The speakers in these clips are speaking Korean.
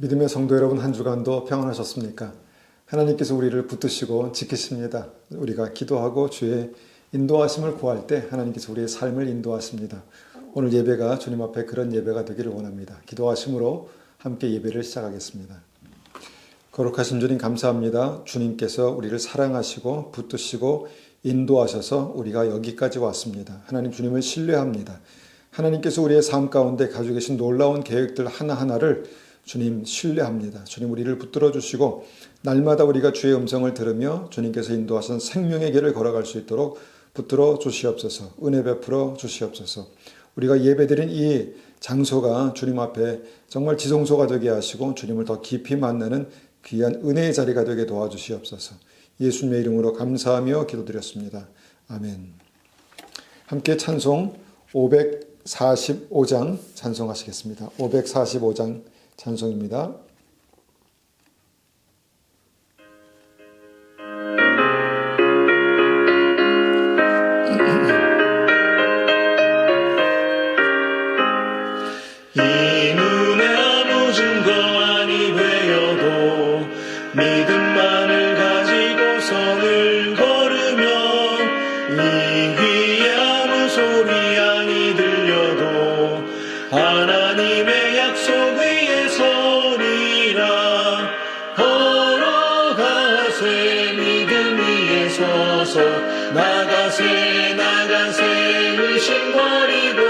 믿음의 성도 여러분, 한 주간도 평안하셨습니까? 하나님께서 우리를 붙드시고 지키십니다. 우리가 기도하고 주의 인도하심을 구할 때 하나님께서 우리의 삶을 인도하십니다. 오늘 예배가 주님 앞에 그런 예배가 되기를 원합니다. 기도하심으로 함께 예배를 시작하겠습니다. 거룩하신 주님 감사합니다. 주님께서 우리를 사랑하시고 붙드시고 인도하셔서 우리가 여기까지 왔습니다. 하나님 주님을 신뢰합니다. 하나님께서 우리의 삶 가운데 가지고 계신 놀라운 계획들 하나하나를 주님 신뢰합니다. 주님 우리를 붙들어 주시고 날마다 우리가 주의 음성을 들으며 주님께서 인도하신 생명의 길을 걸어갈 수 있도록 붙들어 주시옵소서. 은혜 베풀어 주시옵소서. 우리가 예배드린 이 장소가 주님 앞에 정말 지성소가 되게 하시고 주님을 더 깊이 만나는 귀한 은혜의 자리가 되게 도와주시옵소서. 예수님의 이름으로 감사하며 기도드렸습니다. 아멘. 함께 찬송 545장 찬송하시겠습니다. 545장 찬송입니다. 이 눈에 아무 증거 아니 되어도 믿음만을 가지고 선을 걸으면 이 귀에 아무 소리 아니 들려도 하나님의 약속 위에 서리라. 걸어가세 믿음 위에 서서 나가세 나가세 의심 버리고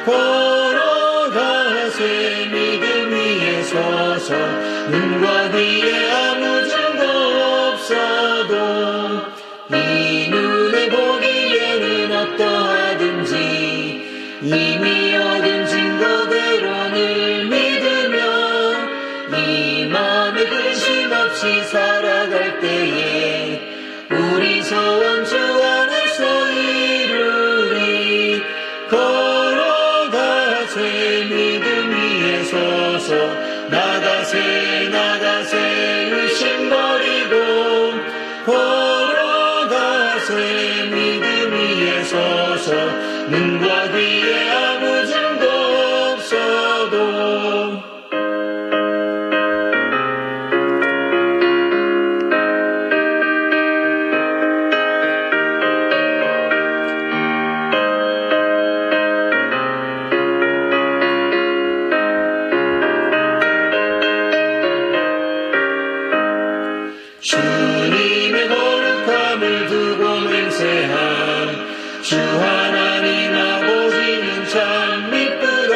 걸어가세 믿음 위에 서서 눈과 귀에 아무 증거 없어도 이 눈에 보기에는 어떠하든지 이미 얻은 증거대로를 믿으며 이 마음에 근심 없이 살아갈 때에 우리 소원 주 안에서 이루리. 걸어가세 믿음 위에 서서 나가세 나가세 의심 버리고 걸어가세 믿음 위에 서서 눈과 귀에 아무 증거 없어도 주님의 거룩함을 두고 맹세한 주 하나님 아버지는 참 미쁘다.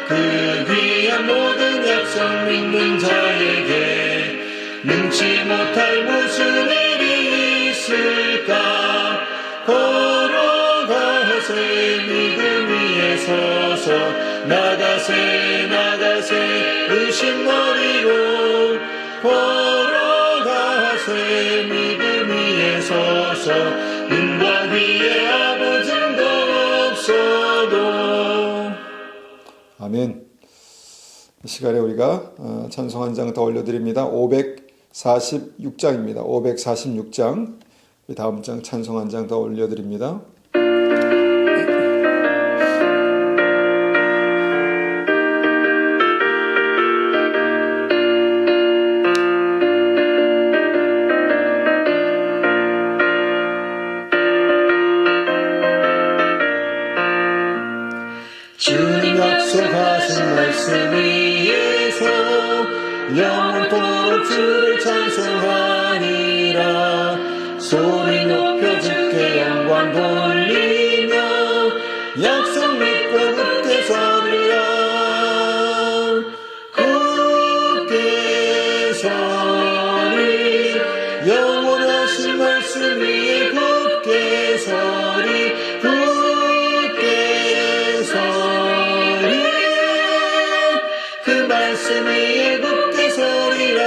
그 귀한 모든 약속 믿는 자에게 능치 못할 무슨 일이 있을까. 걸어가세 믿음 위에 서서 나가세 나가세 의심 버리고 걸어가세 믿음 위에 서서 눈과 귀에 아무 증거 없어도. 아멘. 이 시간에 우리가 찬송 한 장 더 올려드립니다. 546장입니다. 546장. 다음 장 찬송 한 장 더 올려드립니다. 주님 약속하신 말씀 위에서 영원토록 주를 찬송하리라. 소리 높여 주께 영광 돌리며 약속 믿고 굳게 서리라. 굳게 서리 영원하신 말씀 위에 굳게 서리. 그 말씀 위에 굳게 서리라.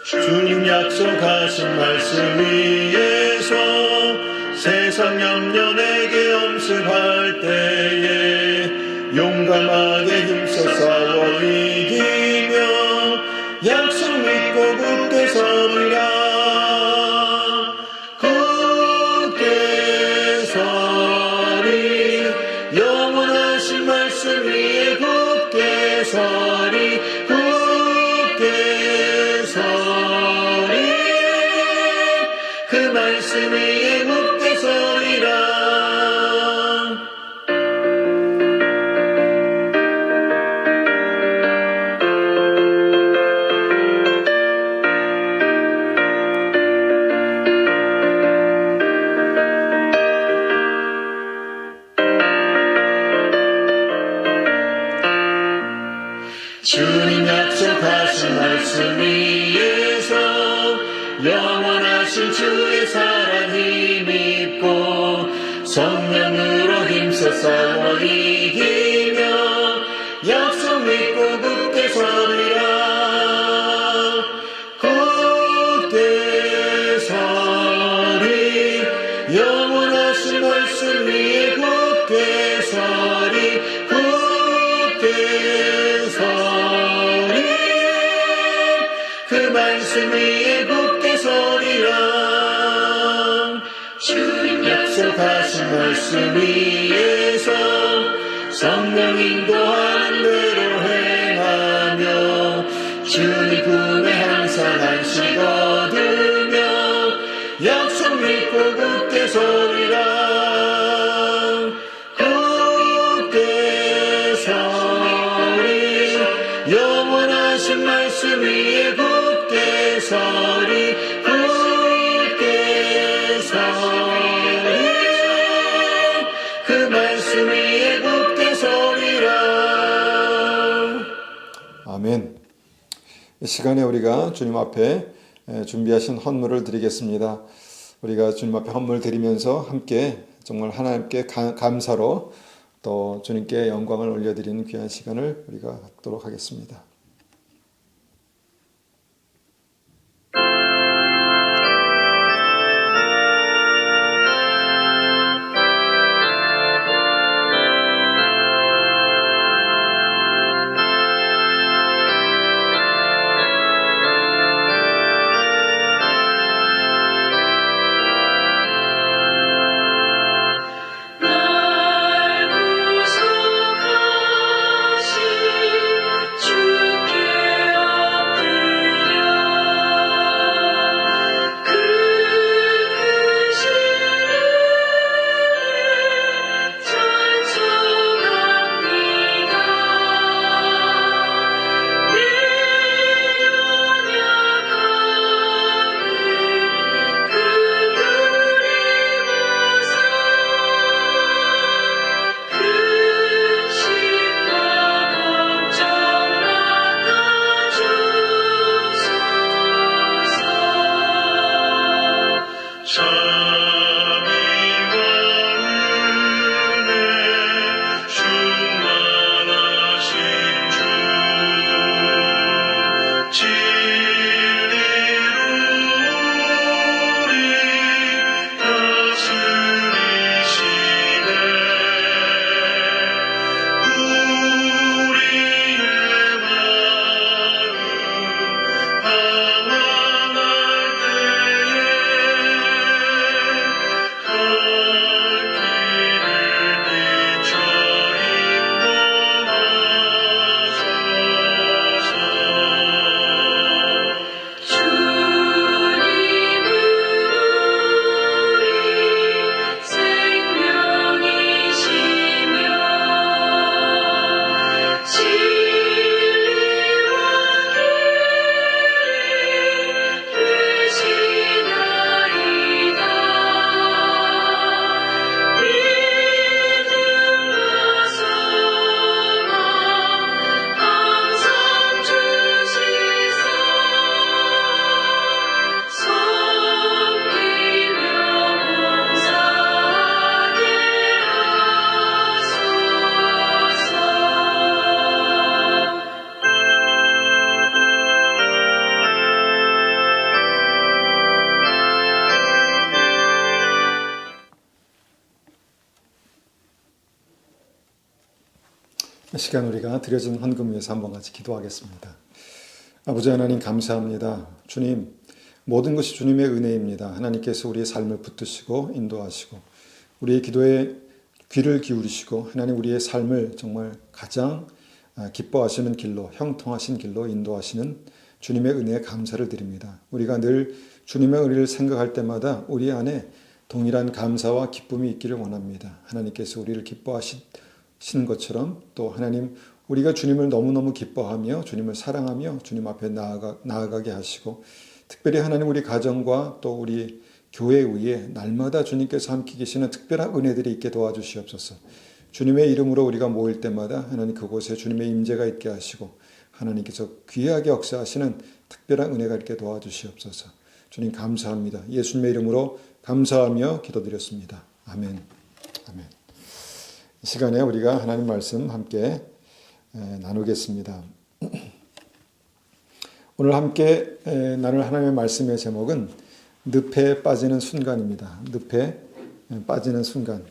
주님 약속하신 말씀 위에서 세상 염려 내게 엄습할 때에 용감하게 힘써 싸워 이기며 약속 믿고 굳게 서리라. 굳게 서리 영원하신 말씀 위에 굳게 서리. 주님 약속하신 말씀 위에서 영원하신 주의 사랑 힘입고 성령으로 힘써 싸워 이기며 약속 믿고 굳게 서리라. 굳게 서리 영원하신 말씀 위에 굳게 서리 굳게 서리 그 말씀 위에 굳게 서리라. 주님 약속하신 말씀 위에서 성령 인도하는 대로 행하며 주님 품에 항상 안식 얻으며 약속 믿고 굳게 서리라. 굳게 서리 영원하신 말씀 위에 굳게 서리 굳게 서리 그 말씀 위에 굳게 서리라. 아멘. 이 시간에 우리가 주님 앞에 준비하신 헌물을 드리겠습니다. 우리가 주님 앞에 헌물 드리면서 함께 정말 하나님께 감사로 또 주님께 영광을 올려드리는 귀한 시간을 우리가 갖도록 하겠습니다. 이 시간 우리가 드려진 헌금 위해서 한번 같이 기도하겠습니다. 아버지 하나님 감사합니다. 주님, 모든 것이 주님의 은혜입니다. 하나님께서 우리의 삶을 붙드시고 인도하시고 우리의 기도에 귀를 기울이시고 하나님 우리의 삶을 정말 가장 기뻐하시는 길로, 형통하신 길로 인도하시는 주님의 은혜에 감사를 드립니다. 우리가 늘 주님의 은혜를 생각할 때마다 우리 안에 동일한 감사와 기쁨이 있기를 원합니다. 하나님께서 우리를 기뻐하시는 것처럼 또 하나님 우리가 주님을 너무너무 기뻐하며 주님을 사랑하며 주님 앞에 나아가게 하시고 특별히 하나님 우리 가정과 또 우리 교회 위에 날마다 주님께서 함께 계시는 특별한 은혜들이 있게 도와주시옵소서. 주님의 이름으로 우리가 모일 때마다 하나님 그곳에 주님의 임재가 있게 하시고 하나님께서 귀하게 역사하시는 특별한 은혜가 있게 도와주시옵소서. 주님 감사합니다. 예수님의 이름으로 감사하며 기도드렸습니다. 아멘. 아멘. 이 시간에 우리가 하나님 말씀 함께 나누겠습니다. 오늘 함께 나눌 하나님의 말씀의 제목은 늪에 빠지는 순간입니다. 늪에 빠지는 순간.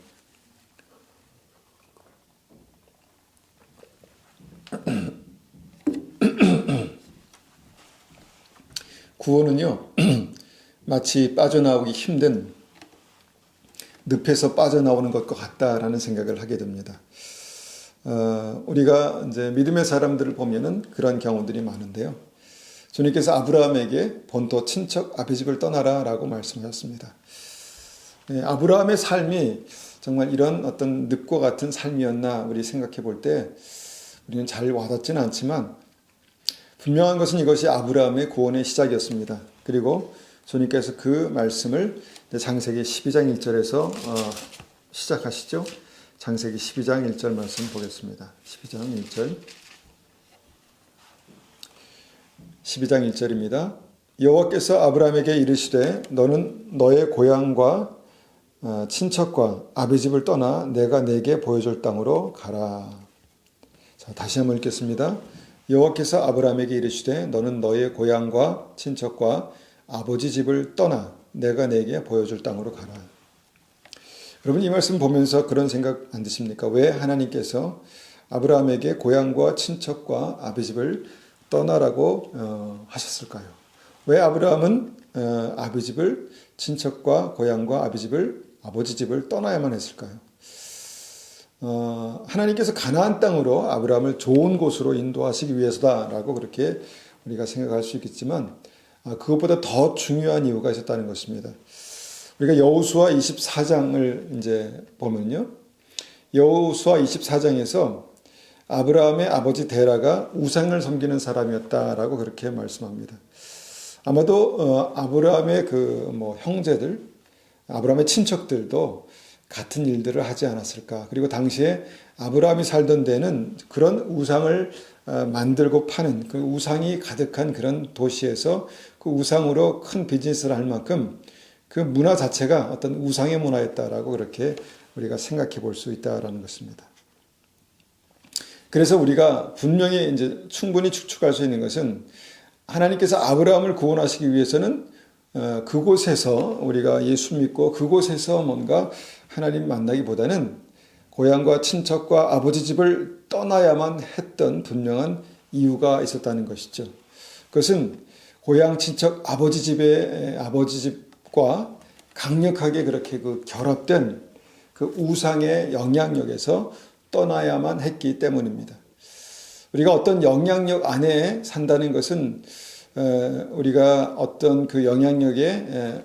구원은요, 마치 빠져나오기 힘든 늪에서 빠져나오는 것과 같다라는 생각을 하게 됩니다. 우리가 이제 믿음의 사람들을 보면은 그런 경우들이 많은데요. 주님께서 아브라함에게 본토 친척 아비집을 떠나라라고 말씀하셨습니다. 아브라함의 삶이 정말 이런 어떤 늪과 같은 삶이었나 우리 생각해 볼 때 우리는 잘 와닿지는 않지만 분명한 것은 이것이 아브라함의 구원의 시작이었습니다. 그리고 주님께서 그 말씀을 창세기 12장 1절에서 시작하시죠. 창세기 12장 1절 말씀 보겠습니다. 12장 1절입니다. 여호와께서 아브라함에게 이르시되 너는 너의 고향과 친척과 아비집을 떠나 내가 내게 보여줄 땅으로 가라. 자, 다시 한번 읽겠습니다. 여호와께서 아브라함에게 이르시되 너는 너의 고향과 친척과 아버지 집을 떠나 내가 내게 보여줄 땅으로 가라. 여러분 이 말씀 보면서 그런 생각 안 드십니까? 왜 하나님께서 아브라함에게 고향과 친척과 아버지 집을 떠나라고 하셨을까요? 왜 아브라함은 아버지 집을 친척과 고향과 아버지 집을 떠나야만 했을까요? 하나님께서 가나안 땅으로 아브라함을 좋은 곳으로 인도하시기 위해서다라고 그렇게 우리가 생각할 수 있겠지만 그것보다 더 중요한 이유가 있었다는 것입니다. 우리가 여호수아 24장을 이제 보면요. 여호수아 24장에서 아브라함의 아버지 데라가 우상을 섬기는 사람이었다라고 그렇게 말씀합니다. 아마도 아브라함의 형제들, 아브라함의 친척들도 같은 일들을 하지 않았을까. 그리고 당시에 아브라함이 살던 데는 그런 우상을 만들고 파는 그 우상이 가득한 그런 도시에서 그 우상으로 큰 비즈니스를 할 만큼 그 문화 자체가 어떤 우상의 문화였다라고 그렇게 우리가 생각해 볼 수 있다라는 것입니다. 그래서 우리가 분명히 이제 충분히 추측할 수 있는 것은 하나님께서 아브라함을 구원하시기 위해서는 그곳에서 우리가 예수 믿고 그곳에서 뭔가 하나님 만나기보다는 고향과 친척과 아버지 집을 떠나야만 했던 분명한 이유가 있었다는 것이죠. 그것은 고향, 친척, 아버지 집과 강력하게 그렇게 결합된 그 우상의 영향력에서 떠나야만 했기 때문입니다. 우리가 어떤 영향력 안에 산다는 것은 우리가 어떤 그 영향력에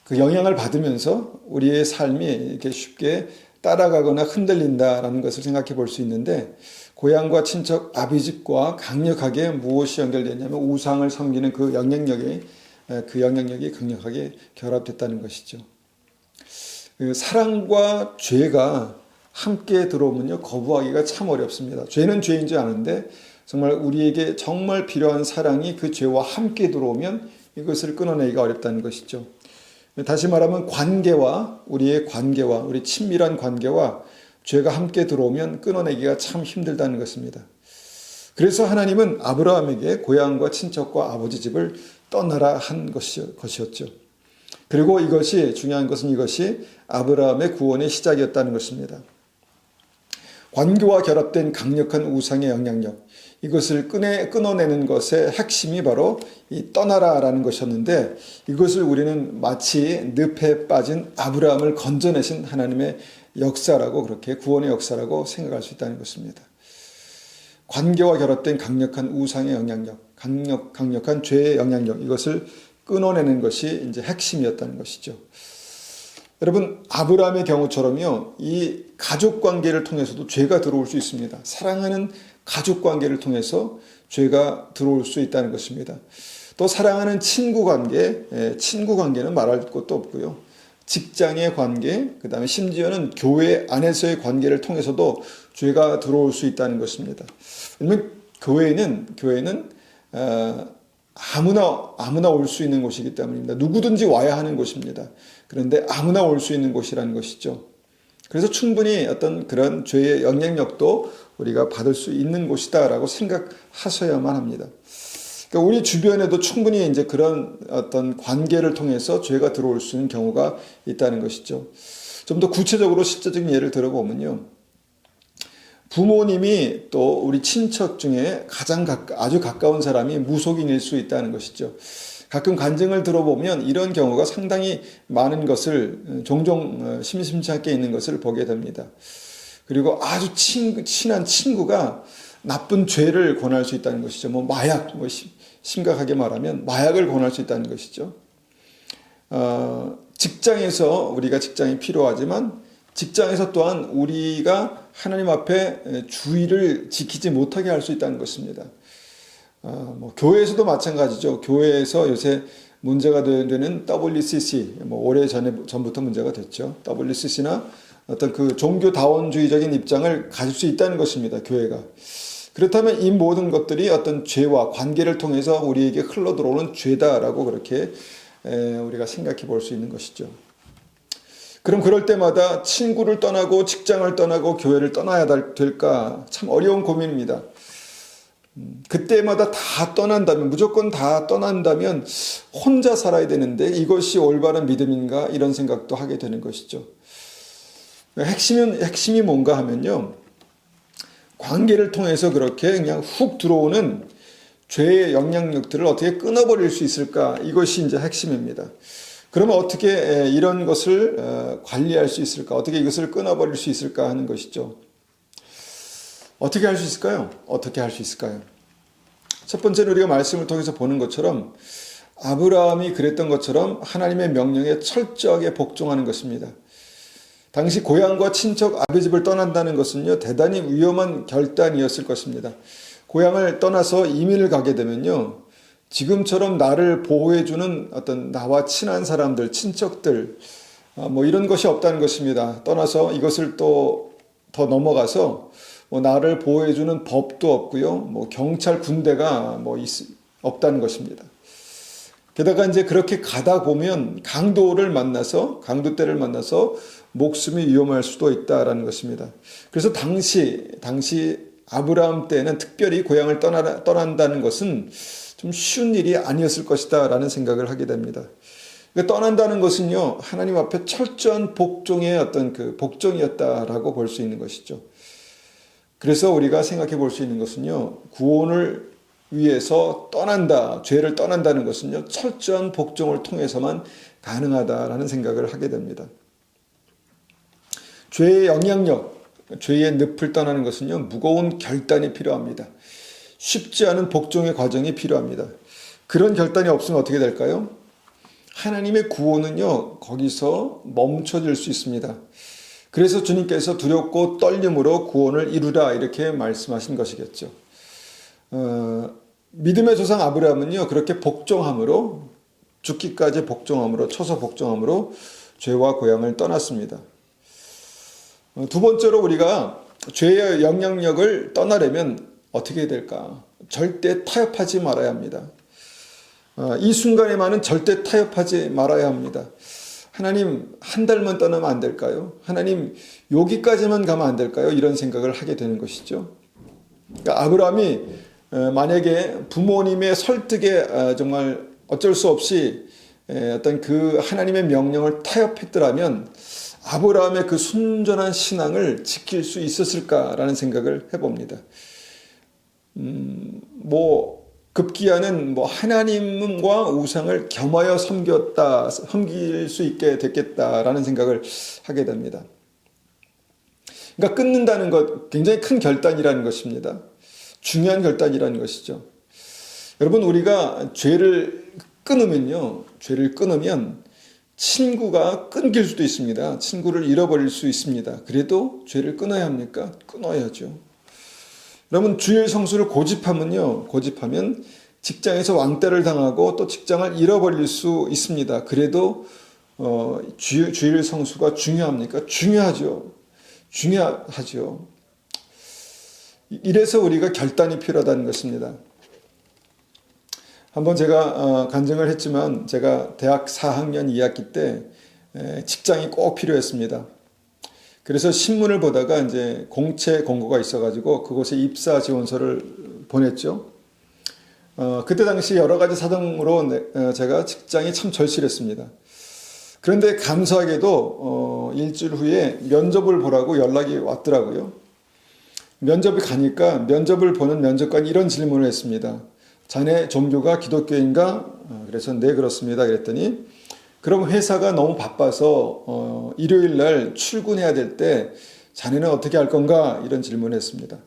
그 영향을 받으면서 우리의 삶이 이렇게 쉽게 따라가거나 흔들린다라는 것을 생각해 볼 수 있는데 고향과 친척 아비집과 강력하게 무엇이 연결되냐면 우상을 섬기는 그 영향력이 강력하게 결합됐다는 것이죠. 사랑과 죄가 함께 들어오면요 거부하기가 참 어렵습니다. 죄는 죄인 줄 아는데 정말 우리에게 정말 필요한 사랑이 그 죄와 함께 들어오면 이것을 끊어내기가 어렵다는 것이죠. 다시 말하면 우리 친밀한 관계와 죄가 함께 들어오면 끊어내기가 참 힘들다는 것입니다. 그래서 하나님은 아브라함에게 고향과 친척과 아버지 집을 떠나라 한 것이었죠. 그리고 중요한 것은 이것이 아브라함의 구원의 시작이었다는 것입니다. 관계와 결합된 강력한 우상의 영향력, 이것을 끊어내는 것의 핵심이 바로 이 떠나라라는 것이었는데 이것을 우리는 마치 늪에 빠진 아브라함을 건져내신 하나님의 역사라고 그렇게 구원의 역사라고 생각할 수 있다는 것입니다. 관계와 결합된 강력한 우상의 영향력, 강력한 죄의 영향력, 이것을 끊어내는 것이 이제 핵심이었다는 것이죠. 여러분, 아브라함의 경우처럼요, 이 가족 관계를 통해서도 죄가 들어올 수 있습니다. 사랑하는 가족 관계를 통해서 죄가 들어올 수 있다는 것입니다. 또 사랑하는 친구 관계는 말할 것도 없고요. 직장의 관계, 그 다음에 심지어는 교회 안에서의 관계를 통해서도 죄가 들어올 수 있다는 것입니다. 왜냐하면 교회는 아무나 올 수 있는 곳이기 때문입니다. 누구든지 와야 하는 곳입니다. 그런데 아무나 올 수 있는 곳이라는 것이죠. 그래서 충분히 어떤 그런 죄의 영향력도 우리가 받을 수 있는 곳이다라고 생각하셔야만 합니다. 그러니까 우리 주변에도 충분히 이제 그런 어떤 관계를 통해서 죄가 들어올 수 있는 경우가 있다는 것이죠. 좀 더 구체적으로 실제적인 예를 들어보면요. 부모님이 또 우리 친척 중에 아주 가까운 사람이 무속인일 수 있다는 것이죠. 가끔 간증을 들어보면 이런 경우가 상당히 많은 것을 종종 심심치 않게 있는 것을 보게 됩니다. 그리고 아주 친한 친구가 나쁜 죄를 권할 수 있다는 것이죠. 마약, 심각하게 말하면 마약을 권할 수 있다는 것이죠. 직장에서 우리가 직장이 필요하지만 직장에서 또한 우리가 하나님 앞에 주의를 지키지 못하게 할 수 있다는 것입니다. 교회에서도 마찬가지죠. 교회에서 요새 문제가 되는 WCC, 전부터 문제가 됐죠. WCC나 어떤 그 종교다원주의적인 입장을 가질 수 있다는 것입니다. 교회가. 그렇다면 이 모든 것들이 어떤 죄와 관계를 통해서 우리에게 흘러 들어오는 죄다라고 그렇게 우리가 생각해 볼 수 있는 것이죠. 그럼 그럴 때마다 친구를 떠나고 직장을 떠나고 교회를 떠나야 될까? 참 어려운 고민입니다. 그때마다 다 떠난다면, 무조건 다 떠난다면 혼자 살아야 되는데 이것이 올바른 믿음인가? 이런 생각도 하게 되는 것이죠. 핵심이 뭔가 하면요. 관계를 통해서 그렇게 그냥 훅 들어오는 죄의 영향력들을 어떻게 끊어버릴 수 있을까? 이것이 이제 핵심입니다. 그러면 어떻게 이런 것을 관리할 수 있을까? 어떻게 이것을 끊어버릴 수 있을까 하는 것이죠. 어떻게 할 수 있을까요? 어떻게 할 수 있을까요? 첫 번째는 우리가 말씀을 통해서 보는 것처럼 아브라함이 그랬던 것처럼 하나님의 명령에 철저하게 복종하는 것입니다. 당시 고향과 친척 아비 집을 떠난다는 것은요, 대단히 위험한 결단이었을 것입니다. 고향을 떠나서 이민을 가게 되면요, 지금처럼 나를 보호해주는 어떤 나와 친한 사람들, 친척들, 이런 것이 없다는 것입니다. 떠나서 이것을 또 더 넘어가서 나를 보호해주는 법도 없고요, 경찰 군대가 없다는 것입니다. 게다가 이제 그렇게 가다 보면 강도때를 만나서 목숨이 위험할 수도 있다라는 것입니다. 그래서 당시 아브라함 때는 특별히 고향을 떠난다는 것은 좀 쉬운 일이 아니었을 것이다 라는 생각을 하게 됩니다. 그러니까 떠난다는 것은요, 하나님 앞에 철저한 복종의 어떤 그 복종이었다라고 볼 수 있는 것이죠. 그래서 우리가 생각해 볼 수 있는 것은요, 구원을 위해서 죄를 떠난다는 것은요, 철저한 복종을 통해서만 가능하다라는 생각을 하게 됩니다. 죄의 영향력, 죄의 늪을 떠나는 것은요, 무거운 결단이 필요합니다. 쉽지 않은 복종의 과정이 필요합니다. 그런 결단이 없으면 어떻게 될까요? 하나님의 구원은요, 거기서 멈춰질 수 있습니다. 그래서 주님께서 두렵고 떨림으로 구원을 이루라 이렇게 말씀하신 것이겠죠. 믿음의 조상 아브라함은요, 그렇게 복종함으로, 죽기까지 복종함으로, 처소 복종함으로 죄와 고향을 떠났습니다. 두 번째로 우리가 죄의 영향력을 떠나려면 어떻게 해야 될까? 절대 타협하지 말아야 합니다. 이 순간에만은 절대 타협하지 말아야 합니다. 하나님, 한 달만 떠나면 안 될까요? 하나님, 여기까지만 가면 안 될까요? 이런 생각을 하게 되는 것이죠. 그러니까 아브라함이 만약에 부모님의 설득에 정말 어쩔 수 없이 어떤 그 하나님의 명령을 타협했더라면 아브라함의 그 순전한 신앙을 지킬 수 있었을까라는 생각을 해봅니다. 급기야는 하나님과 우상을 겸하여 섬길 수 있게 됐겠다라는 생각을 하게 됩니다. 그러니까 끊는다는 것 굉장히 큰 결단이라는 것입니다. 중요한 결단이라는 것이죠. 여러분, 우리가 죄를 끊으면 친구가 끊길 수도 있습니다. 친구를 잃어버릴 수 있습니다. 그래도 죄를 끊어야 합니까? 끊어야죠. 여러분, 주일 성수를 고집하면 직장에서 왕따를 당하고 또 직장을 잃어버릴 수 있습니다. 그래도 주일 성수가 중요합니까? 중요하죠. 이래서 우리가 결단이 필요하다는 것입니다. 한번 제가 간증을 했지만 제가 대학 4학년 2학기 때 직장이 꼭 필요했습니다. 그래서 신문을 보다가 이제 공채 공고가 있어가지고 그곳에 입사 지원서를 보냈죠. 그때 당시 여러 가지 사정으로 제가 직장이 참 절실했습니다. 그런데 감사하게도 일주일 후에 면접을 보라고 연락이 왔더라고요. 면접이 가니까 면접을 보는 면접관이 이런 질문을 했습니다. 자네 종교가 기독교인가? 그래서 네 그렇습니다. 그랬더니 그럼 회사가 너무 바빠서 일요일 날 출근해야 될 때 자네는 어떻게 할 건가? 이런 질문을 했습니다.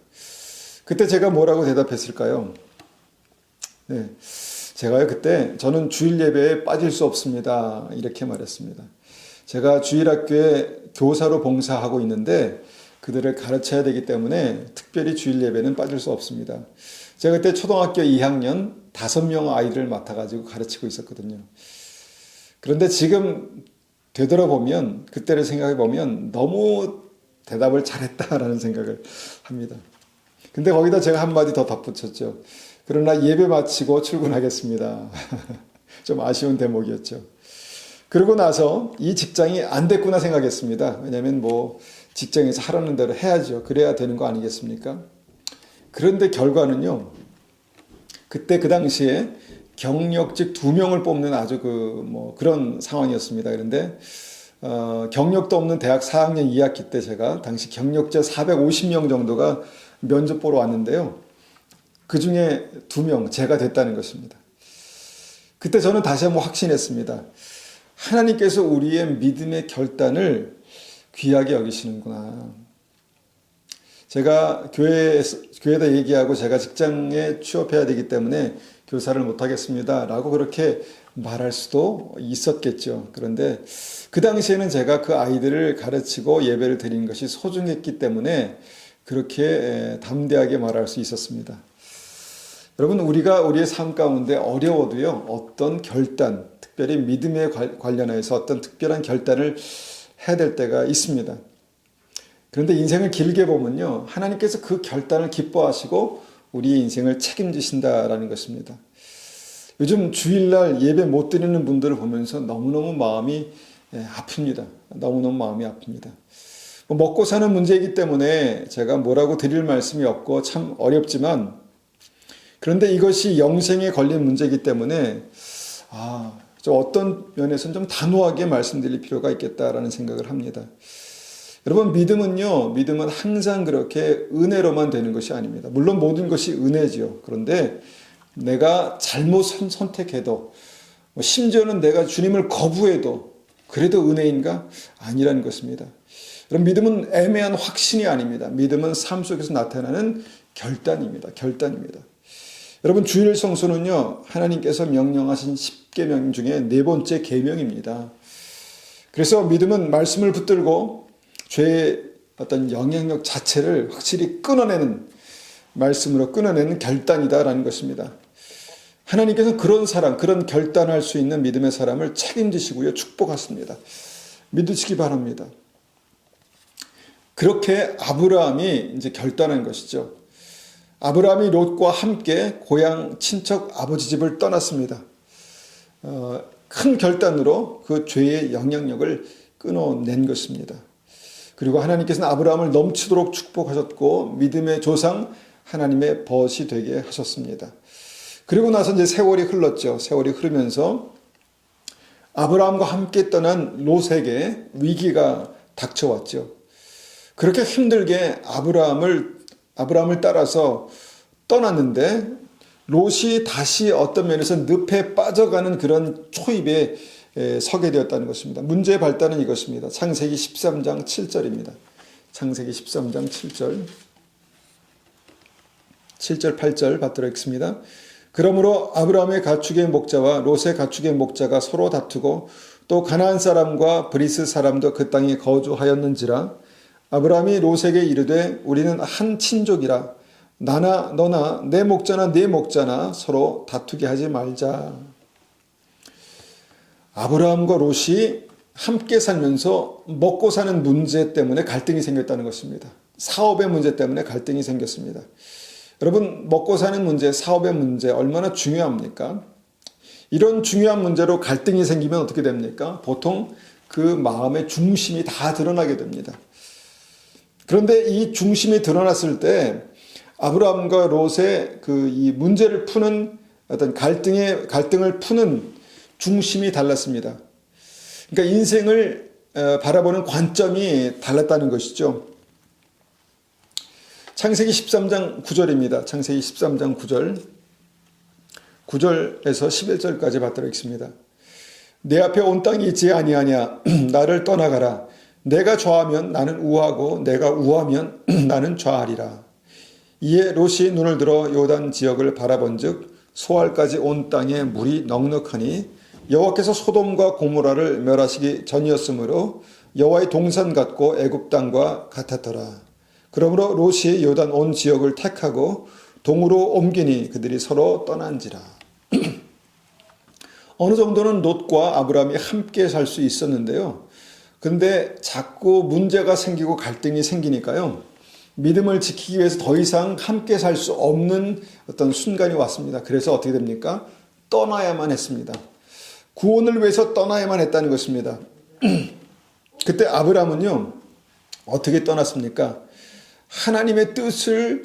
그때 제가 뭐라고 대답했을까요? 네, 제가요 그때 저는 주일 예배에 빠질 수 없습니다. 이렇게 말했습니다. 제가 주일학교에 교사로 봉사하고 있는데 그들을 가르쳐야 되기 때문에 특별히 주일 예배는 빠질 수 없습니다. 제가 그때 초등학교 2학년 5명 아이들을 맡아가지고 가르치고 있었거든요. 그런데 지금 되돌아보면 그때를 생각해보면 너무 대답을 잘했다라는 생각을 합니다. 근데 거기다 제가 한마디 더 덧붙였죠. 그러나 예배 마치고 출근하겠습니다. 좀 아쉬운 대목이었죠. 그러고 나서 이 직장이 안 됐구나 생각했습니다. 왜냐하면 뭐 직장에서 하라는 대로 해야죠. 그래야 되는 거 아니겠습니까? 그런데 결과는요. 그때 그 당시에 경력직 2명을 뽑는 아주 그런 상황이었습니다. 그런데 경력도 없는 대학 4학년 2학기 때 제가 당시 경력자 450명 정도가 면접 보러 왔는데요. 그 중에 2명 제가 됐다는 것입니다. 그때 저는 다시 한번 확신했습니다. 하나님께서 우리의 믿음의 결단을 귀하게 여기시는구나. 제가 교회에다 얘기하고 제가 직장에 취업해야 되기 때문에 교사를 못하겠습니다 라고 그렇게 말할 수도 있었겠죠. 그런데 그 당시에는 제가 그 아이들을 가르치고 예배를 드리는 것이 소중했기 때문에 그렇게 담대하게 말할 수 있었습니다. 여러분, 우리가 우리의 삶 가운데 어려워도요, 어떤 결단, 특별히 믿음에 관련해서 어떤 특별한 결단을 해야 될 때가 있습니다. 그런데 인생을 길게 보면요, 하나님께서 그 결단을 기뻐하시고 우리의 인생을 책임지신다라는 것입니다. 요즘 주일날 예배 못 드리는 분들을 보면서 너무너무 마음이 아픕니다. 너무너무 마음이 아픕니다. 먹고 사는 문제이기 때문에 제가 뭐라고 드릴 말씀이 없고 참 어렵지만, 그런데 이것이 영생에 걸린 문제이기 때문에 좀 어떤 면에서는 좀 단호하게 말씀드릴 필요가 있겠다라는 생각을 합니다. 여러분, 믿음은 항상 그렇게 은혜로만 되는 것이 아닙니다. 물론 모든 것이 은혜지요. 그런데 내가 잘못 선택해도, 심지어는 내가 주님을 거부해도 그래도 은혜인가? 아니라는 것입니다. 여러분, 믿음은 애매한 확신이 아닙니다. 믿음은 삶 속에서 나타나는 결단입니다. 결단입니다. 여러분, 주일 성수는요, 하나님께서 명령하신 10계명 중에 4번째 계명입니다. 그래서 믿음은 말씀을 붙들고 죄의 어떤 영향력 자체를 확실히 끊어내는, 말씀으로 끊어내는 결단이다라는 것입니다. 하나님께서 그런 사람, 그런 결단할 수 있는 믿음의 사람을 책임지시고요, 축복하십니다. 믿으시기 바랍니다. 그렇게 아브라함이 이제 결단한 것이죠. 아브라함이 롯과 함께 고향 친척 아버지 집을 떠났습니다. 큰 결단으로 그 죄의 영향력을 끊어낸 것입니다. 그리고 하나님께서는 아브라함을 넘치도록 축복하셨고 믿음의 조상 하나님의 벗이 되게 하셨습니다. 그리고 나서 이제 세월이 흘렀죠. 세월이 흐르면서 아브라함과 함께 떠난 롯에게 위기가 닥쳐왔죠. 그렇게 힘들게 아브라함을 따라서 떠났는데 롯이 다시 어떤 면에서 늪에 빠져가는 그런 초입에 서게 되었다는 것입니다. 문제의 발단은 이것입니다. 창세기 13장 7절입니다. 창세기 13장 7절 8절 받도록 하겠습니다. 그러므로 아브라함의 가축의 목자와 롯의 가축의 목자가 서로 다투고 또 가나안 사람과 브리스 사람도 그 땅에 거주하였는지라. 아브라함이 롯에게 이르되 우리는 한 친족이라 나나 너나 내 목자나 네 목자나 서로 다투게 하지 말자. 아브라함과 롯이 함께 살면서 먹고 사는 문제 때문에 갈등이 생겼다는 것입니다. 사업의 문제 때문에 갈등이 생겼습니다. 여러분, 먹고 사는 문제, 사업의 문제 얼마나 중요합니까? 이런 중요한 문제로 갈등이 생기면 어떻게 됩니까? 보통 그 마음의 중심이 다 드러나게 됩니다. 그런데 이 중심이 드러났을 때 아브라함과 롯의 이 문제를 푸는 어떤 갈등을 푸는 중심이 달랐습니다. 그러니까 인생을 바라보는 관점이 달랐다는 것이죠. 창세기 13장 9절입니다. 창세기 13장 9절. 9절에서 11절까지 받들어 읽습니다. 내 앞에 온 땅이 있지 아니하냐. 나를 떠나가라. 내가 좌하면 나는 우하고 내가 우하면 나는 좌하리라. 이에 롯이 눈을 들어 요단 지역을 바라본즉 소알까지 온 땅에 물이 넉넉하니 여호와께서 소돔과 고모라를 멸하시기 전이었으므로 여호와의 동산 같고 애굽 땅과 같았더라. 그러므로 롯이 요단 온 지역을 택하고 동으로 옮기니 그들이 서로 떠난지라. 어느 정도는 롯과 아브라함이 함께 살 수 있었는데요. 근데 자꾸 문제가 생기고 갈등이 생기니까요. 믿음을 지키기 위해서 더 이상 함께 살 수 없는 어떤 순간이 왔습니다. 그래서 어떻게 됩니까? 떠나야만 했습니다. 구원을 위해서 떠나야만 했다는 것입니다. 그때 아브라함은요, 어떻게 떠났습니까? 하나님의 뜻을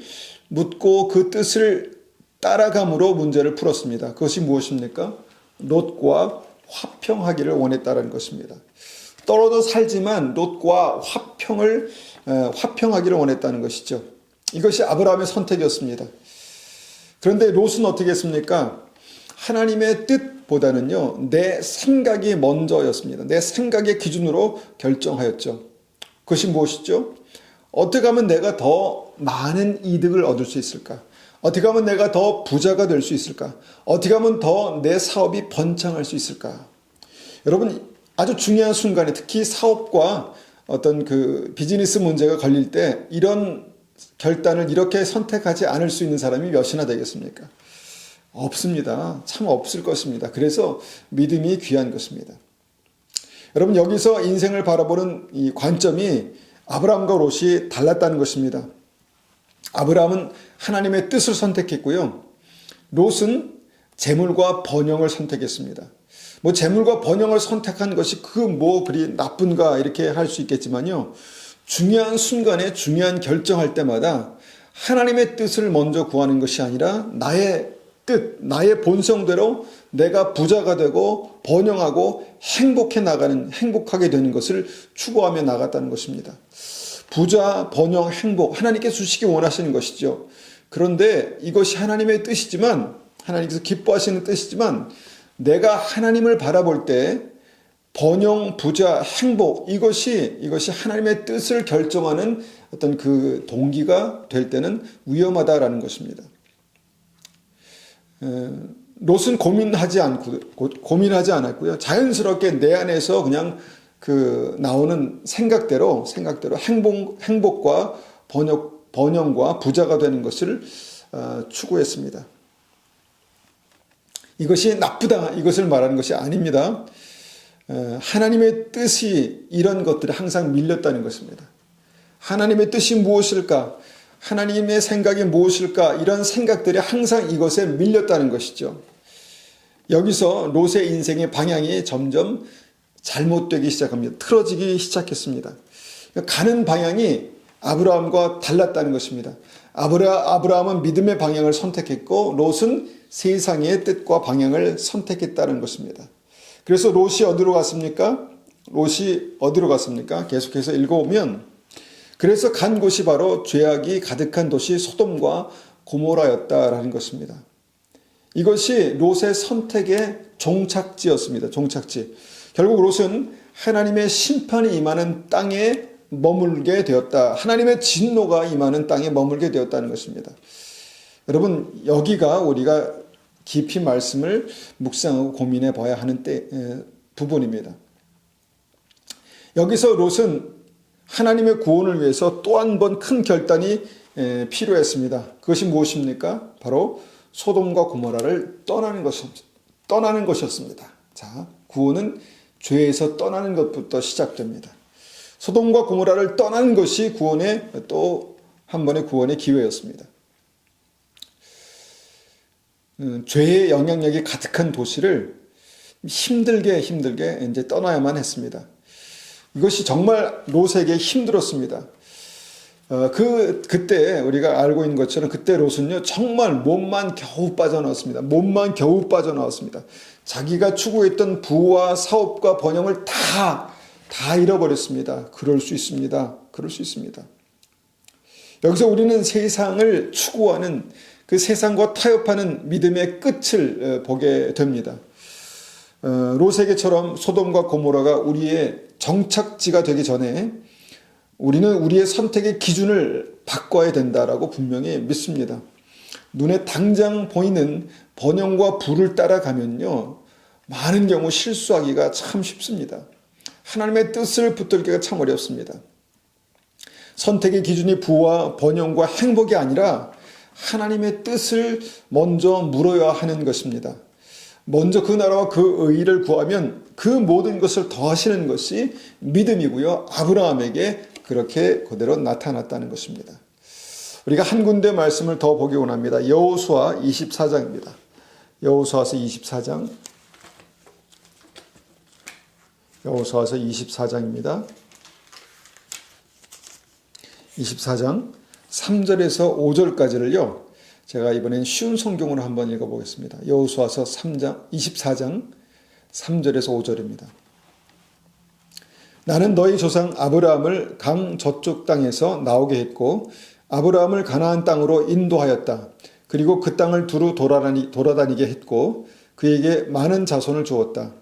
묻고 그 뜻을 따라감으로 문제를 풀었습니다. 그것이 무엇입니까? 롯과 화평하기를 원했다는 것입니다. 떨어져 살지만 롯과 화평하기를 원했다는 것이죠. 이것이 아브라함의 선택이었습니다. 그런데 롯은 어떻게 했습니까? 하나님의 뜻보다는요, 내 생각이 먼저였습니다. 내 생각의 기준으로 결정하였죠. 그것이 무엇이죠? 어떻게 하면 내가 더 많은 이득을 얻을 수 있을까? 어떻게 하면 내가 더 부자가 될 수 있을까? 어떻게 하면 더 내 사업이 번창할 수 있을까? 여러분, 아주 중요한 순간에 특히 사업과 어떤 비즈니스 문제가 걸릴 때 이런 결단을 이렇게 선택하지 않을 수 있는 사람이 몇이나 되겠습니까? 없습니다. 참 없을 것입니다. 그래서 믿음이 귀한 것입니다. 여러분, 여기서 인생을 바라보는 이 관점이 아브라함과 롯이 달랐다는 것입니다. 아브라함은 하나님의 뜻을 선택했고요. 롯은 재물과 번영을 선택했습니다. 재물과 번영을 선택한 것이 그리 나쁜가 이렇게 할 수 있겠지만요. 중요한 순간에 중요한 결정할 때마다 하나님의 뜻을 먼저 구하는 것이 아니라 나의 뜻, 나의 본성대로 내가 부자가 되고 번영하고 행복하게 되는 것을 추구하며 나갔다는 것입니다. 부자, 번영, 행복, 하나님께서 주시기 원하시는 것이죠. 그런데 이것이 하나님의 뜻이지만, 하나님께서 기뻐하시는 뜻이지만, 내가 하나님을 바라볼 때 번영, 부자, 행복, 이것이 하나님의 뜻을 결정하는 어떤 그 동기가 될 때는 위험하다라는 것입니다. 롯은 고민하지 않았고요. 자연스럽게 내 안에서 그냥 나오는 생각대로 행복과 번영과 부자가 되는 것을 추구했습니다. 이것이 나쁘다, 이것을 말하는 것이 아닙니다. 하나님의 뜻이 이런 것들이 항상 밀렸다는 것입니다. 하나님의 뜻이 무엇일까? 하나님의 생각이 무엇일까? 이런 생각들이 항상 이것에 밀렸다는 것이죠. 여기서 롯의 인생의 방향이 점점 잘못되기 시작합니다. 틀어지기 시작했습니다. 가는 방향이 아브라함과 달랐다는 것입니다. 아브라함은 믿음의 방향을 선택했고 롯은 세상의 뜻과 방향을 선택했다는 것입니다. 그래서 롯이 어디로 갔습니까? 계속해서 읽어오면 그래서 간 곳이 바로 죄악이 가득한 도시 소돔과 고모라였다라는 것입니다. 이것이 롯의 선택의 종착지였습니다. 종착지. 결국 롯은 하나님의 심판이 임하는 땅에 머물게 되었다. 하나님의 진노가 임하는 땅에 머물게 되었다는 것입니다. 여러분, 여기가 우리가 깊이 말씀을 묵상하고 고민해 봐야 하는 부분입니다. 여기서 롯은 하나님의 구원을 위해서 또 한 번 큰 결단이 필요했습니다. 그것이 무엇입니까? 바로 소돔과 고모라를 떠나는 것이었습니다. 자, 구원은 죄에서 떠나는 것부터 시작됩니다. 소돔과 고모라를 떠나는 것이 구원의 또 한 번의 구원의 기회였습니다. 죄의 영향력이 가득한 도시를 힘들게 이제 떠나야만 했습니다. 이것이 정말 롯에게 힘들었습니다. 그때 우리가 알고 있는 것처럼 그때 롯은요, 정말 몸만 겨우 빠져나왔습니다. 몸만 겨우 빠져나왔습니다. 자기가 추구했던 부와 사업과 번영을 다 잃어버렸습니다. 그럴 수 있습니다. 여기서 우리는 세상을 추구하는 그 세상과 타협하는 믿음의 끝을 보게 됩니다. 롯에게처럼 소돔과 고모라가 우리의 정착지가 되기 전에 우리는 우리의 선택의 기준을 바꿔야 된다라고 분명히 믿습니다. 눈에 당장 보이는 번영과 부를 따라가면요, 많은 경우 실수하기가 참 쉽습니다. 하나님의 뜻을 붙들기가 참 어렵습니다. 선택의 기준이 부와 번영과 행복이 아니라 하나님의 뜻을 먼저 물어야 하는 것입니다. 먼저 그 나라와 그 의를 구하면 그 모든 것을 더하시는 것이 믿음이고요. 아브라함에게 그렇게 그대로 나타났다는 것입니다. 우리가 한 군데 말씀을 더 보기 원합니다. 여호수아 24장입니다. 여호수아서 24장. 여호수아서 24장입니다. 24장 3절에서 5절까지를요. 제가 이번엔 쉬운 성경으로 한번 읽어보겠습니다. 여호수아서 24장 3절에서 5절입니다. 나는 너희 조상 아브라함을 강 저쪽 땅에서 나오게 했고 아브라함을 가나안 땅으로 인도하였다. 그리고 그 땅을 두루 돌아다니게 했고 그에게 많은 자손을 주었다.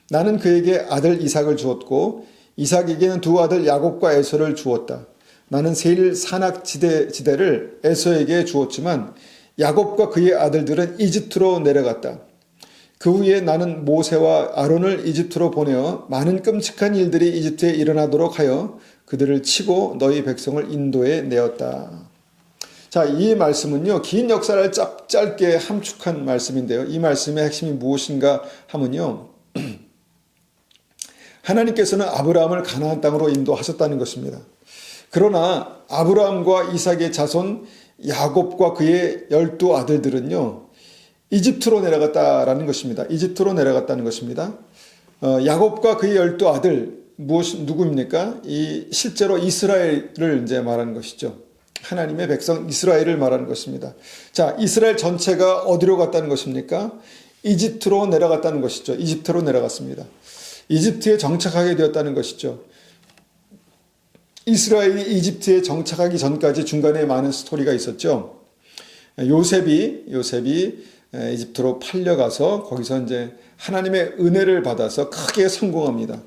나는 그에게 아들 이삭을 주었고 이삭에게는 두 아들 야곱과 에서를 주었다. 나는 세일 산악 지대를 에서에게 주었지만 야곱과 그의 아들들은 이집트로 내려갔다. 그 후에 나는 모세와 아론을 이집트로 보내어 많은 끔찍한 일들이 이집트에 일어나도록 하여 그들을 치고 너희 백성을 인도에 내었다. 자, 이 말씀은요, 긴 역사를 짧게 함축한 말씀인데요. 이 말씀의 핵심이 무엇인가 하면요, 하나님께서는 아브라함을 가나안 땅으로 인도하셨다는 것입니다. 그러나 아브라함과 이삭의 자손 야곱과 그의 12 아들들은요, 이집트로 내려갔다라는 것입니다. 이집트로 내려갔다는 것입니다. 야곱과 그의 12 아들, 누구입니까? 실제로 이스라엘을 이제 말하는 것이죠. 하나님의 백성 이스라엘을 말하는 것입니다. 자, 이스라엘 전체가 어디로 갔다는 것입니까? 이집트로 내려갔다는 것이죠. 이집트로 내려갔습니다. 이집트에 정착하게 되었다는 것이죠. 이스라엘이 이집트에 정착하기 전까지 중간에 많은 스토리가 있었죠. 요셉이 이집트로 팔려가서 거기서 이제 하나님의 은혜를 받아서 크게 성공합니다.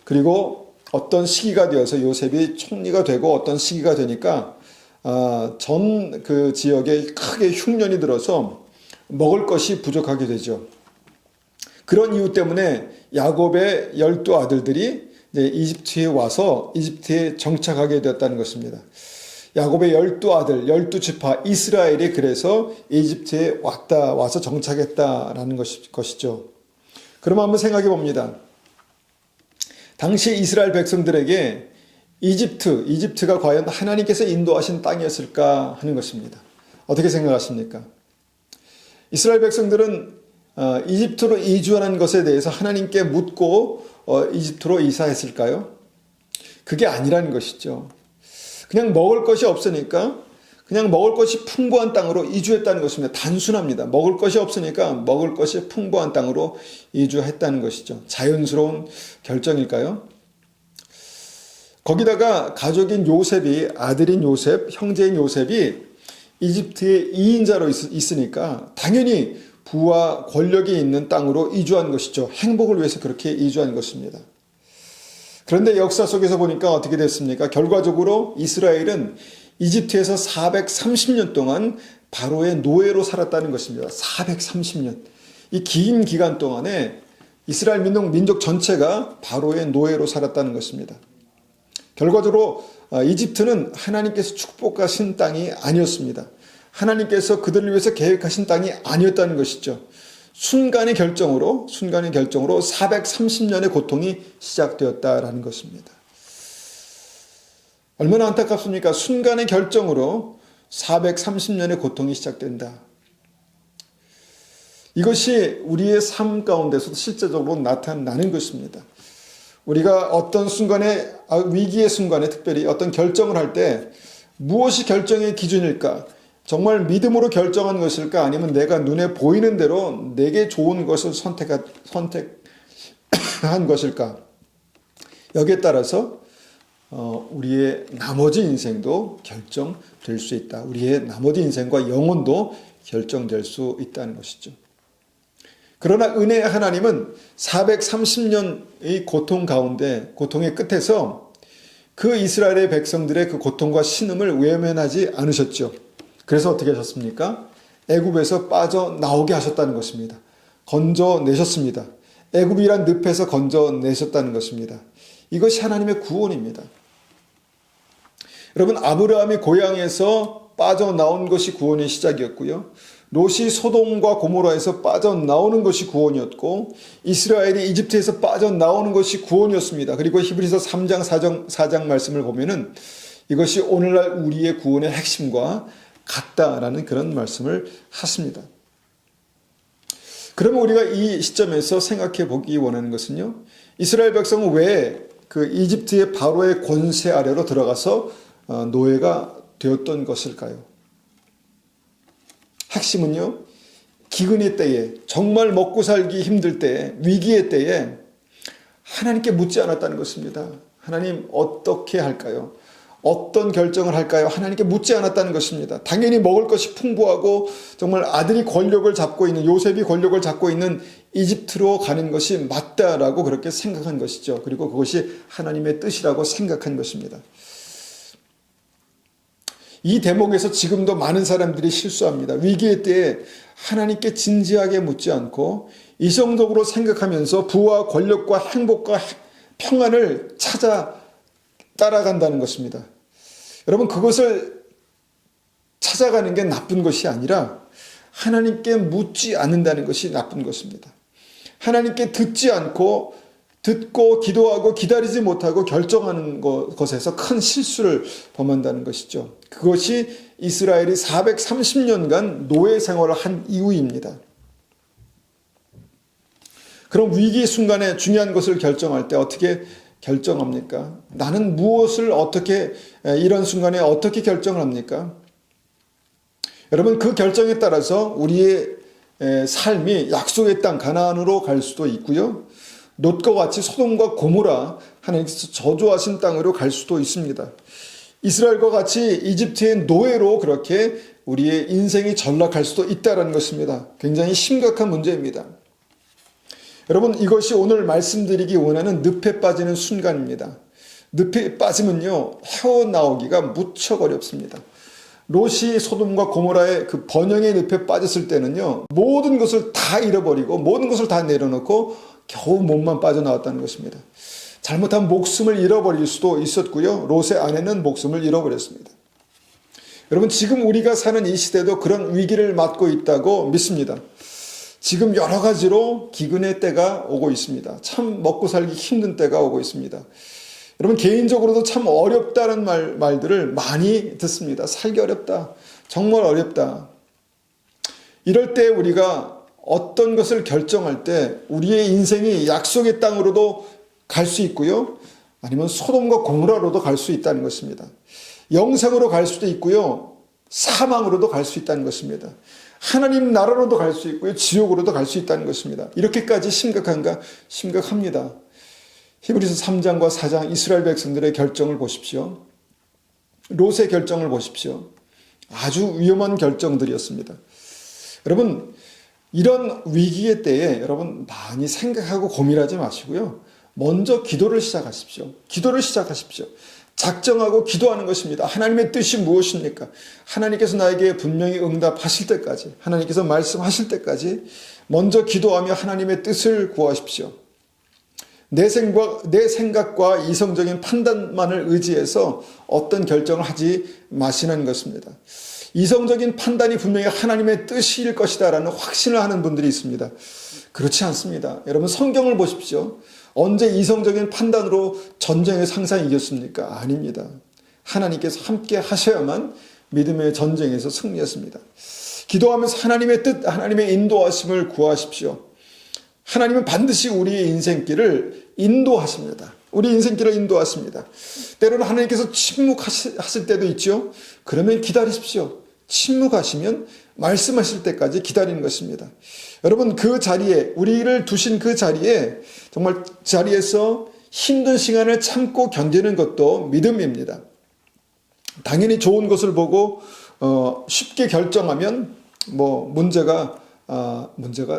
그리고 어떤 시기가 되어서 요셉이 총리가 되고 어떤 시기가 되니까 전 그 지역에 크게 흉년이 들어서 먹을 것이 부족하게 되죠. 그런 이유 때문에 야곱의 12 아들들이 이집트에 와서 이집트에 정착하게 되었다는 것입니다. 야곱의 12 아들, 12지파 이스라엘이 그래서 이집트에 와서 정착했다라는 것이죠. 그럼 한번 생각해 봅니다. 당시 이스라엘 백성들에게 이집트가 과연 하나님께서 인도하신 땅이었을까 하는 것입니다. 어떻게 생각하십니까? 이스라엘 백성들은 이집트로 이주하는 것에 대해서 하나님께 묻고 이집트로 이사했을까요? 그게 아니라는 것이죠. 그냥 먹을 것이 없으니까 그냥 먹을 것이 풍부한 땅으로 이주했다는 것입니다. 단순합니다. 먹을 것이 없으니까 먹을 것이 풍부한 땅으로 이주했다는 것이죠. 자연스러운 결정일까요? 거기다가 가족인 요셉이, 아들인 요셉, 형제인 요셉이 이집트의 2인자로 있으니까 당연히 부와 권력이 있는 땅으로 이주한 것이죠. 행복을 위해서 그렇게 이주한 것입니다. 그런데 역사 속에서 보니까 어떻게 됐습니까? 결과적으로 이스라엘은 이집트에서 430년 동안 바로의 노예로 살았다는 것입니다. 430년. 이 긴 기간 동안에 이스라엘 민족 전체가 바로의 노예로 살았다는 것입니다. 결과적으로 이집트는 하나님께서 축복하신 땅이 아니었습니다. 하나님께서 그들을 위해서 계획하신 땅이 아니었다는 것이죠. 순간의 결정으로 430년의 고통이 시작되었다라는 것입니다. 얼마나 안타깝습니까? 순간의 결정으로 430년의 고통이 시작된다. 이것이 우리의 삶 가운데서도 실제적으로 나타나는 것입니다. 우리가 어떤 순간에, 위기의 순간에 특별히 어떤 결정을 할 때 무엇이 결정의 기준일까? 정말 믿음으로 결정한 것일까? 아니면 내가 눈에 보이는 대로 내게 좋은 것을 선택한 것일까? 여기에 따라서 우리의 나머지 인생도 결정될 수 있다. 우리의 나머지 인생과 영혼도 결정될 수 있다는 것이죠. 그러나 은혜의 하나님은 430년의 고통 가운데, 고통의 끝에서 그 이스라엘의 백성들의 그 고통과 신음을 외면하지 않으셨죠. 그래서 어떻게 하셨습니까? 애굽에서 빠져나오게 하셨다는 것입니다. 건져내셨습니다. 애굽이란 늪에서 건져내셨다는 것입니다. 이것이 하나님의 구원입니다. 여러분, 아브라함이 고향에서 빠져나온 것이 구원의 시작이었고요. 롯이 소돔과 고모라에서 빠져나오는 것이 구원이었고, 이스라엘이 이집트에서 빠져나오는 것이 구원이었습니다. 그리고 히브리서 3장 4장 말씀을 보면은 이것이 오늘날 우리의 구원의 핵심과 같다라는 그런 말씀을 하십니다. 그러면 우리가 이 시점에서 생각해 보기 원하는 것은요, 이스라엘 백성은 왜 그 이집트의 바로의 권세 아래로 들어가서 노예가 되었던 것일까요? 핵심은요, 기근의 때에, 정말 먹고 살기 힘들 때에, 위기의 때에 하나님께 묻지 않았다는 것입니다. 하나님 어떻게 할까요? 어떤 결정을 할까요? 하나님께 묻지 않았다는 것입니다. 당연히 먹을 것이 풍부하고 정말 아들이 권력을 잡고 있는, 요셉이 권력을 잡고 있는 이집트로 가는 것이 맞다라고 그렇게 생각한 것이죠. 그리고 그것이 하나님의 뜻이라고 생각한 것입니다. 이 대목에서 지금도 많은 사람들이 실수합니다. 위기의 때에 하나님께 진지하게 묻지 않고 이성적으로 생각하면서 부와 권력과 행복과 평안을 찾아 따라간다는 것입니다. 여러분, 그것을 찾아가는 게 나쁜 것이 아니라 하나님께 묻지 않는다는 것이 나쁜 것입니다. 하나님께 듣지 않고, 듣고 기도하고 기다리지 못하고 결정하는 것에서 큰 실수를 범한다는 것이죠. 그것이 이스라엘이 430년간 노예 생활을 한 이유입니다. 그럼 위기 순간에 중요한 것을 결정할 때 어떻게 결정합니까? 나는 무엇을 어떻게, 이런 순간에 어떻게 결정을 합니까? 여러분, 그 결정에 따라서 우리의 삶이 약속의 땅 가나안으로 갈 수도 있고요. 롯과 같이 소돔과 고모라, 하나님께서 저주하신 땅으로 갈 수도 있습니다. 이스라엘과 같이 이집트의 노예로 그렇게 우리의 인생이 전락할 수도 있다는 것입니다. 굉장히 심각한 문제입니다. 여러분, 이것이 오늘 말씀드리기 원하는 늪에 빠지는 순간입니다. 늪에 빠지면요, 헤어나오기가 무척 어렵습니다. 롯이 소돔과 고모라의 그 번영의 늪에 빠졌을 때는요, 모든 것을 다 잃어버리고 모든 것을 다 내려놓고 겨우 몸만 빠져나왔다는 것입니다. 잘못하면 목숨을 잃어버릴 수도 있었고요. 롯의 아내는 목숨을 잃어버렸습니다. 여러분, 지금 우리가 사는 이 시대도 그런 위기를 맞고 있다고 믿습니다. 지금 여러 가지로 기근의 때가 오고 있습니다. 참 먹고 살기 힘든 때가 오고 있습니다. 여러분, 개인적으로도 참 어렵다는 말들을 많이 듣습니다. 살기 어렵다. 정말 어렵다. 이럴 때 우리가 어떤 것을 결정할 때 우리의 인생이 약속의 땅으로도 갈 수 있고요. 아니면 소돔과 고모라로도 갈 수 있다는 것입니다. 영생으로 갈 수도 있고요. 사망으로도 갈 수 있다는 것입니다. 하나님 나라로도 갈 수 있고요. 지옥으로도 갈 수 있다는 것입니다. 이렇게까지 심각한가? 심각합니다. 히브리서 3장과 4장 이스라엘 백성들의 결정을 보십시오. 롯의 결정을 보십시오. 아주 위험한 결정들이었습니다. 여러분, 이런 위기의 때에 여러분 많이 생각하고 고민하지 마시고요. 먼저 기도를 시작하십시오. 기도를 시작하십시오. 작정하고 기도하는 것입니다. 하나님의 뜻이 무엇입니까? 하나님께서 나에게 분명히 응답하실 때까지, 하나님께서 말씀하실 때까지 먼저 기도하며 하나님의 뜻을 구하십시오. 내 생각과 이성적인 판단만을 의지해서 어떤 결정을 하지 마시는 것입니다. 이성적인 판단이 분명히 하나님의 뜻일 것이다라는 확신을 하는 분들이 있습니다. 그렇지 않습니다. 여러분 성경을 보십시오. 언제 이성적인 판단으로 전쟁에서 항상 이겼습니까? 아닙니다. 하나님께서 함께 하셔야만 믿음의 전쟁에서 승리했습니다. 기도하면서 하나님의 뜻, 하나님의 인도하심을 구하십시오. 하나님은 반드시 우리의 인생길을 인도하십니다. 우리 인생길을 인도하십니다. 때로는 하나님께서 침묵하실 때도 있죠. 그러면 기다리십시오. 침묵하시면 말씀하실 때까지 기다리는 것입니다. 여러분 그 자리에 우리를 두신 그 자리에 정말 자리에서 힘든 시간을 참고 견디는 것도 믿음입니다. 당연히 좋은 것을 보고 쉽게 결정하면 문제가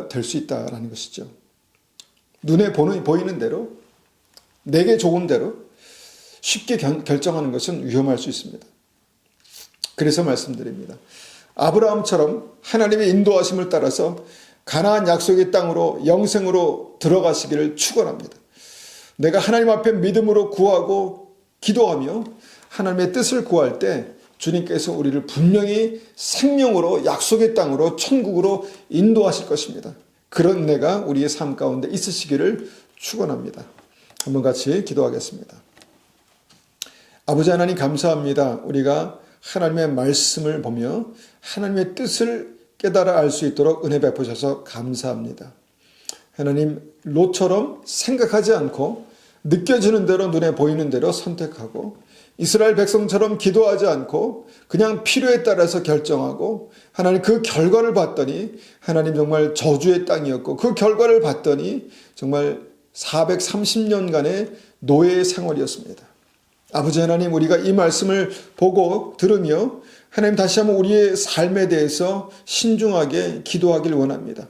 될 수 있다라는 것이죠. 눈에 보이는 대로 내게 좋은 대로 쉽게 결정하는 것은 위험할 수 있습니다. 그래서 말씀드립니다. 아브라함처럼 하나님의 인도하심을 따라서 가나안 약속의 땅으로 영생으로 들어가시기를 축원합니다. 내가 하나님 앞에 믿음으로 구하고 기도하며 하나님의 뜻을 구할 때 주님께서 우리를 분명히 생명으로 약속의 땅으로 천국으로 인도하실 것입니다. 그런 은혜가 우리의 삶 가운데 있으시기를 축원합니다. 한번 같이 기도하겠습니다. 아버지 하나님 감사합니다. 우리가 하나님의 말씀을 보며 하나님의 뜻을 깨달아 알 수 있도록 은혜 베푸셔서 감사합니다. 하나님 롯처럼 생각하지 않고 느껴지는 대로 눈에 보이는 대로 선택하고 이스라엘 백성처럼 기도하지 않고 그냥 필요에 따라서 결정하고 하나님 그 결과를 봤더니 하나님 정말 저주의 땅이었고 그 결과를 봤더니 정말 430년간의 노예의 생활이었습니다. 아버지 하나님 우리가 이 말씀을 보고 들으며 하나님 다시 한번 우리의 삶에 대해서 신중하게 기도하길 원합니다.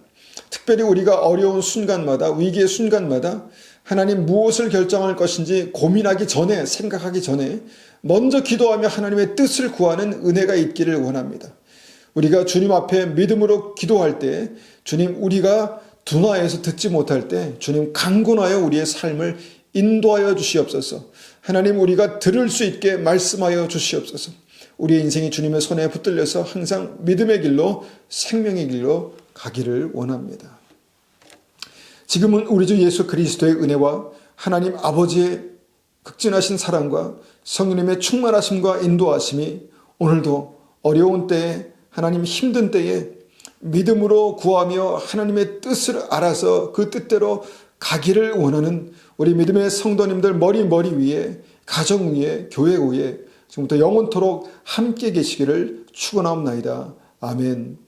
특별히 우리가 어려운 순간마다 위기의 순간마다 하나님 무엇을 결정할 것인지 고민하기 전에 생각하기 전에 먼저 기도하며 하나님의 뜻을 구하는 은혜가 있기를 원합니다. 우리가 주님 앞에 믿음으로 기도할 때 주님 우리가 둔화해서 듣지 못할 때 주님 강권하여 우리의 삶을 인도하여 주시옵소서. 하나님 우리가 들을 수 있게 말씀하여 주시옵소서. 우리의 인생이 주님의 손에 붙들려서 항상 믿음의 길로 생명의 길로 가기를 원합니다. 지금은 우리 주 예수 그리스도의 은혜와 하나님 아버지의 극진하신 사랑과 성령님의 충만하심과 인도하심이 오늘도 어려운 때에 하나님 힘든 때에 믿음으로 구하며 하나님의 뜻을 알아서 그 뜻대로 가기를 원하는 우리 믿음의 성도님들 머리 위에 가정 위에 교회 위에 지금부터 영원토록 함께 계시기를 축원하옵나이다. 아멘.